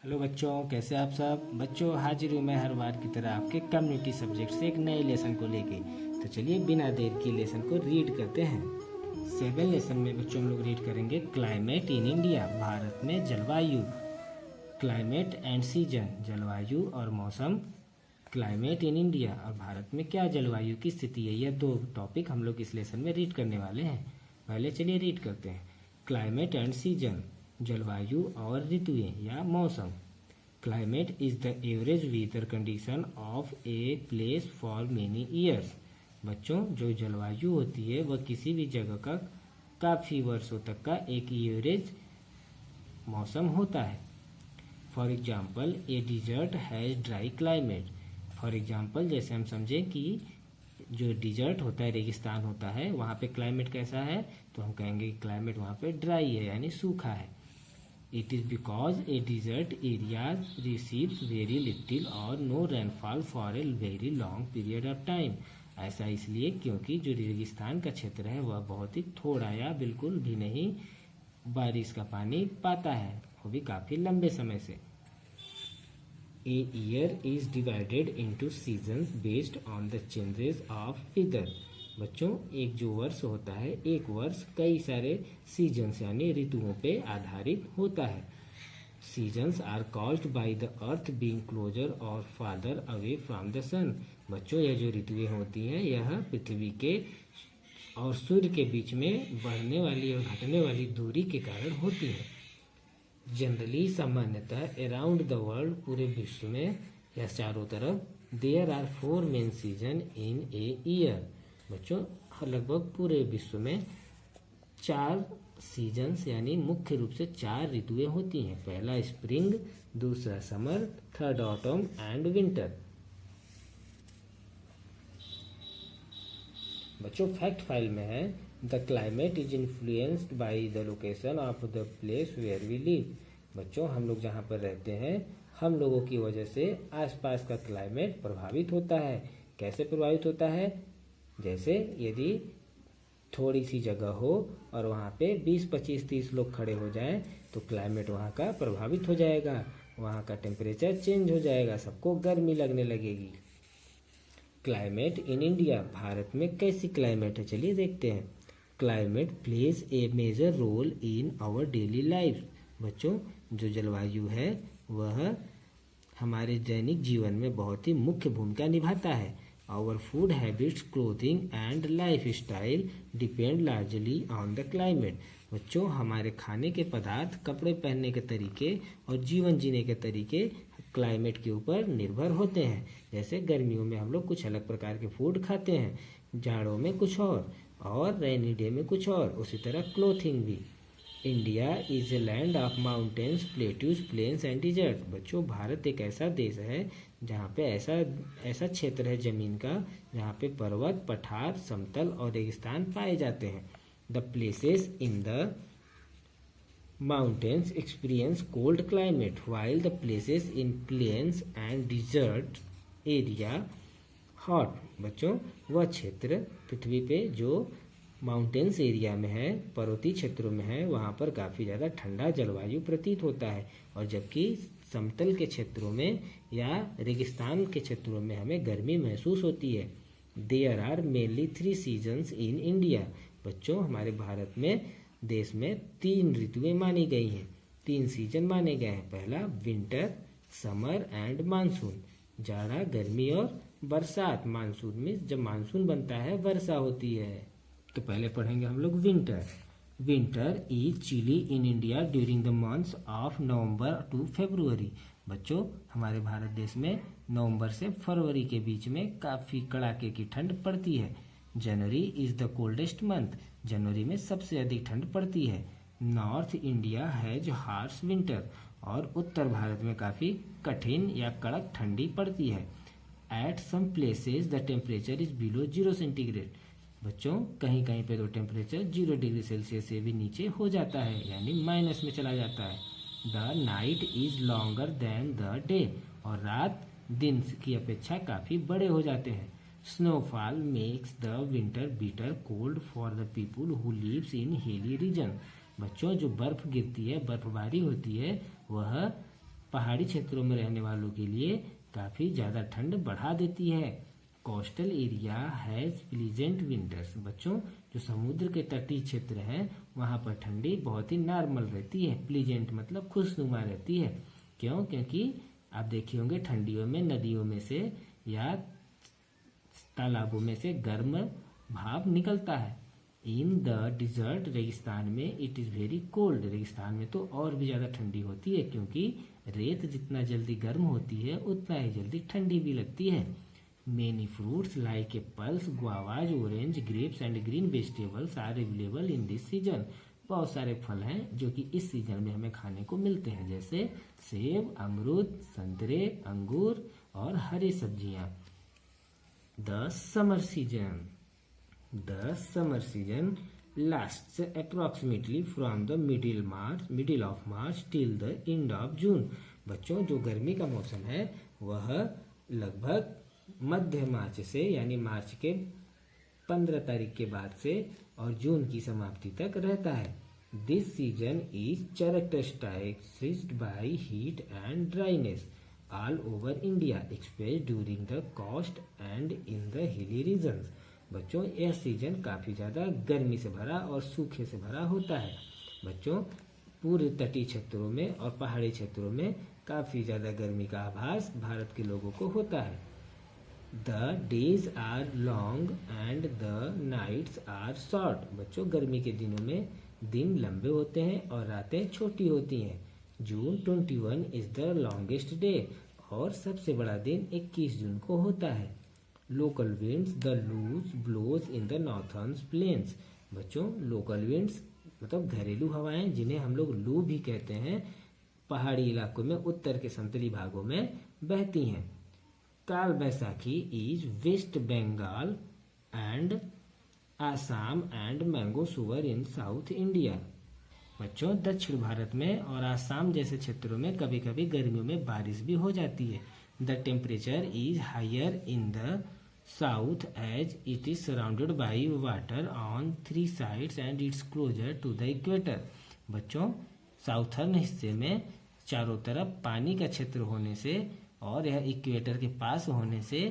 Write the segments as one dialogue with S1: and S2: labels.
S1: Hello बच्चों, कैसे आप सब बच्चों। हाजिर हूँ मैं हर बार की तरह आपके कम्युनिटी सब्जेक्ट से एक नए लेसन को लेके। तो चलिए बिना देर की लेसन को रीड करते हैं। 7 लेसन में बच्चों हम लोग रीड करेंगे क्लाइमेट इन इंडिया, भारत में जलवायु। क्लाइमेट एंड सीजन, जलवायु और मौसम। क्लाइमेट इन इंडिया और भारत में क्या जलवायु की स्थिति है, यह दो टॉपिक हम लोग इस लेसन में रीड करने वाले हैं। पहले चलिए रीड करते हैं। क्लाइमेट एंड सीजन, जलवायु और ऋतुएं या मौसम। Climate is the average weather condition of a place for many years. बच्चों, जो जलवायु होती है वह किसी भी जगह का काफ़ी वर्षों तक का एक एवरेज मौसम होता है। For example, a desert has dry climate. For example, जैसे हम समझें कि जो डिजर्ट होता है, रेगिस्तान होता है, वहाँ पे क्लाइमेट कैसा है, तो हम कहेंगे क्लाइमेट वहाँ पे ड्राई है, यानी सूखा है। It is because a desert areas receives very little और no rainfall for a very long period of time. ऐसा इसलिए क्योंकि जो रेगिस्तान का क्षेत्र है वह बहुत ही थोड़ा या बिल्कुल भी नहीं बारिश का पानी पाता है, वो भी काफ़ी लंबे समय से। A year is divided into seasons based on the changes of weather। बच्चों, एक जो वर्ष होता है, एक वर्ष कई सारे सीजन्स यानी ऋतुओं पे आधारित होता है। Seasons are caused by the earth being closer और farther away from the sun. बच्चों, यह जो ऋतुएं होती हैं यह पृथ्वी के और सूर्य के बीच में बढ़ने वाली और घटने वाली दूरी के कारण होती है। जनरली, सामान्यतः अराउंड द वर्ल्ड, पूरे विश्व में या चारों तरफ, there are 4 main season in a year. बच्चों, लगभग पूरे विश्व में 4 सीजन्स यानी मुख्य रूप से 4 ऋतुएं होती हैं। पहला स्प्रिंग, दूसरा summer, third autumn and winter. बच्चों, फैक्ट फाइल में है the climate is influenced by the location of the place where we live. बच्चों, हम लोग जहाँ पर रहते हैं, हम लोगों की वजह से आसपास का क्लाइमेट प्रभावित होता है। कैसे प्रभावित होता है? जैसे यदि थोड़ी सी जगह हो और वहाँ पे 20, 25, 30 लोग खड़े हो जाएं तो क्लाइमेट वहाँ का प्रभावित हो जाएगा, वहाँ का टेम्परेचर चेंज हो जाएगा, सबको गर्मी लगने लगेगी। क्लाइमेट इन इंडिया, भारत में कैसी क्लाइमेट है, चलिए देखते हैं। Climate plays a major role in our daily life. बच्चों, जो जलवायु है वह हमारे दैनिक जीवन में बहुत ही मुख्य भूमिका निभाता है। Our food habits, clothing and lifestyle depend largely on the climate. बच्चों, हमारे खाने के पदार्थ, कपड़े पहनने के तरीके और जीवन जीने के तरीके क्लाइमेट के ऊपर निर्भर होते हैं। जैसे गर्मियों में हम लोग कुछ अलग प्रकार के फूड खाते हैं, जाड़ों में कुछ और रेनी डे में कुछ और, उसी तरह क्लोथिंग भी। India is a land of mountains, plateaus, plains and desert. बच्चों, भारत एक ऐसा देश है जहाँ पे ऐसा क्षेत्र है जमीन का जहाँ पे पर्वत, पठार, समतल और रेगिस्तान पाए जाते हैं। The places in the mountains experience cold climate while the places in plains and desert area hot. बच्चों, वह क्षेत्र पृथ्वी पे जो माउंटेन्स एरिया में है, पर्वतीय क्षेत्रों में है, वहाँ पर काफ़ी ज़्यादा ठंडा जलवायु प्रतीत होता है, और जबकि समतल के क्षेत्रों में या रेगिस्तान के क्षेत्रों में हमें गर्मी महसूस होती है। There are mainly 3 seasons in India. बच्चों, हमारे भारत में देश में 3 ऋतुएं मानी गई हैं, 3 सीजन माने गए हैं। पहला विंटर, समर एंड मानसून, जाड़ा, गर्मी और बरसात। मानसून में जब मानसून बनता है वर्षा होती है। तो पहले पढ़ेंगे हम लोग winter. Winter is chilly in India during the months of November to February. बच्चों, हमारे भारत देश में नवंबर से फरवरी के बीच में काफ़ी कड़ाके की ठंड पड़ती है। January is the coldest month. जनवरी में सबसे अधिक ठंड पड़ती है। North India has harsh winter. और उत्तर भारत में काफ़ी कठिन या कड़क ठंडी पड़ती है। At some places the temperature is below 0 centigrade. बच्चों, कहीं कहीं पे तो टेम्परेचर 0 डिग्री सेल्सियस से भी नीचे हो जाता है, यानी माइनस में चला जाता है। The night is longer than the day. और रात दिन की अपेक्षा काफ़ी बड़े हो जाते हैं। Snowfall makes the winter bitter cold for the people who lives in hilly region. बच्चों, जो बर्फ़ गिरती है, बर्फबारी होती है, वह पहाड़ी क्षेत्रों में रहने वालों के लिए काफ़ी ज़्यादा ठंड बढ़ा देती है। Coastal area has pleasant winters. बच्चों, जो समुद्र के तटीय क्षेत्र हैं वहाँ पर ठंडी बहुत ही नॉर्मल रहती है। प्लीजेंट मतलब खुशनुमा रहती है। क्यों? क्योंकि आप देखे होंगे ठंडियों में नदियों में से या तालाबों में से गर्म भाप निकलता है। इन द डिजर्ट, रेगिस्तान में इट इज़ वेरी कोल्ड। रेगिस्तान में तो और भी ज़्यादा ठंडी होती है, क्योंकि रेत जितना जल्दी गर्म होती है उतना ही जल्दी ठंडी भी लगती है। Many fruits like apples, guavas, orange, grapes and green vegetables are available in this season. बहुत सारे फल हैं जो कि इस सीजन में हमें खाने को मिलते हैं, जैसे सेब, अमरूद, संतरे, अंगूर और हरी सब्जियां। The summer season lasts approximately from the middle of March till the end of June। बच्चों, जो गर्मी का मौसम है वह लगभग मध्य मार्च से यानी मार्च के 15 तारीख के बाद से और जून की समाप्ति तक रहता है। This season is characterized by heat and dryness all over India, especially during the coast and in the hilly regions। बच्चों, यह सीजन काफ़ी ज़्यादा गर्मी से भरा और सूखे से भरा होता है। बच्चों, पूर्व तटीय क्षेत्रों में और पहाड़ी क्षेत्रों में काफ़ी ज़्यादा गर्मी का आभास भारत के लोगों को होता है। The days are long and the nights are short. बच्चों, गर्मी के दिनों में दिन लंबे होते हैं और रातें छोटी होती हैं। June 21 is the longest day, और सबसे बड़ा दिन 21 जून को होता है। Local winds the loos blows in the northern plains. बच्चों, लोकल विंड्स मतलब घरेलू हवाएं, जिन्हें हम लोग लू भी कहते हैं, पहाड़ी इलाकों में उत्तर के समतली भागों में बहती हैं। Kal Baisakhi is West Bengal and Assam and mango shower in south India. बच्चों, दक्षिण भारत में और आसाम जैसे क्षेत्रों में कभी कभी गर्मियों में बारिश भी हो जाती है। The temperature is higher in the south as it is surrounded by water on 3 sides and it's closer to the equator. बच्चों, साउथर्न हिस्से में चारों तरफ पानी का क्षेत्र होने से और यह इक्वेटर के पास होने से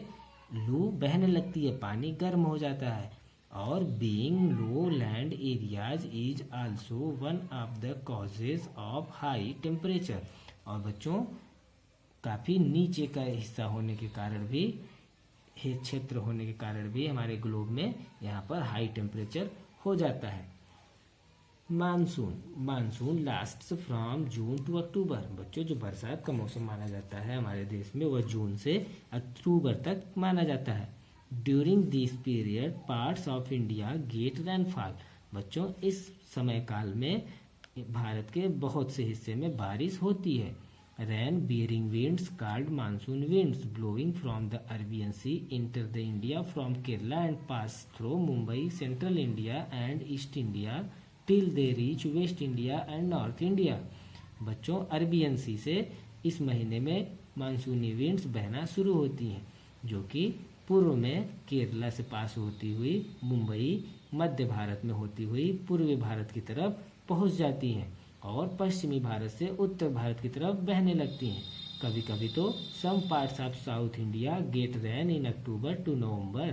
S1: लू बहने लगती है, पानी गर्म हो जाता है। और being low land areas is also one of the causes of high temperature. और बच्चों, काफ़ी नीचे का हिस्सा होने के कारण भी, क्षेत्र होने के कारण भी हमारे ग्लोब में यहाँ पर हाई टेम्परेचर हो जाता है। Monsoon lasts from June to October. बच्चों, जो बरसात का मौसम माना जाता है हमारे देश में वह जून से अक्टूबर तक माना जाता है। During this period parts of India get rainfall. बच्चों, इस समय काल में भारत के बहुत से हिस्से में बारिश होती है। Rain bearing winds called monsoon winds blowing from the Arabian Sea enter the India from Kerala and pass through Mumbai, Central India and East India till they reach West India and North India। बच्चों, Arabian सी से इस महीने में मानसूनी winds बहना शुरू होती हैं, जो कि पूर्व में केरला से पास होती हुई मुंबई, मध्य भारत में होती हुई पूर्वी भारत की तरफ पहुंच जाती हैं और पश्चिमी भारत से उत्तर भारत की तरफ बहने लगती हैं। कभी कभी तो some parts of South India get rain in October to November.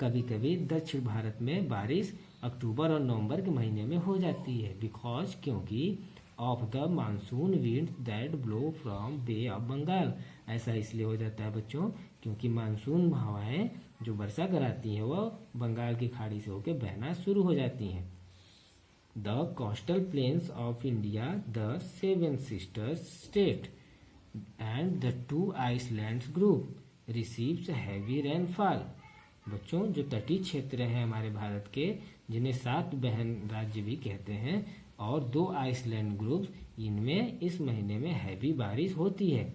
S1: कभी कभी दक्षिण भारत में बारिश अक्टूबर और नवंबर के महीने में हो जाती है। बिकॉज, क्योंकि of the monsoon wind that blow from bay of Bengal. ऐसा इसलिए हो जाता है बच्चों, क्योंकि मानसून हवाएं जो वर्षा कराती हैं वह बंगाल की खाड़ी से होकर बहना शुरू हो जाती हैं। The coastal plains of India, the Seven Sisters state and the 2 islands group receives heavy rainfall। बच्चों, जो तटीय क्षेत्र हैं हमारे भारत के, जिन्हें 7 बहन राज्य भी कहते हैं, और 2 आइसलैंड ग्रुप्स, इनमें इस महीने में हैवी बारिश होती है।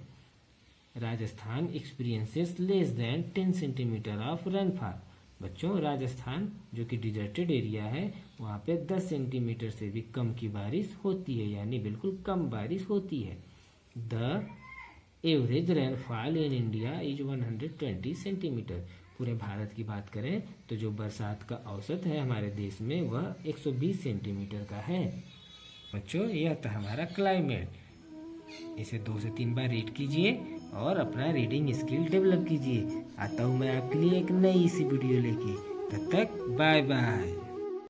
S1: Rajasthan experiences less than 10 centimetre of rainfall. बच्चों, राजस्थान जो कि डिजर्टेड एरिया है वहाँ पे 10 सेंटीमीटर से भी कम की बारिश होती है, यानी बिल्कुल कम बारिश होती है। The average rainfall in India is 120 centimetre. पूरे भारत की बात करें तो जो बरसात का औसत है हमारे देश में वह 120 सेंटीमीटर का है। बच्चों, यह था हमारा क्लाइमेट। इसे 2 से 3 बार रीड कीजिए और अपना रीडिंग स्किल डेवलप कीजिए। आता हूँ मैं आपके लिए एक नई सी वीडियो लेके, तब तक बाय बाय।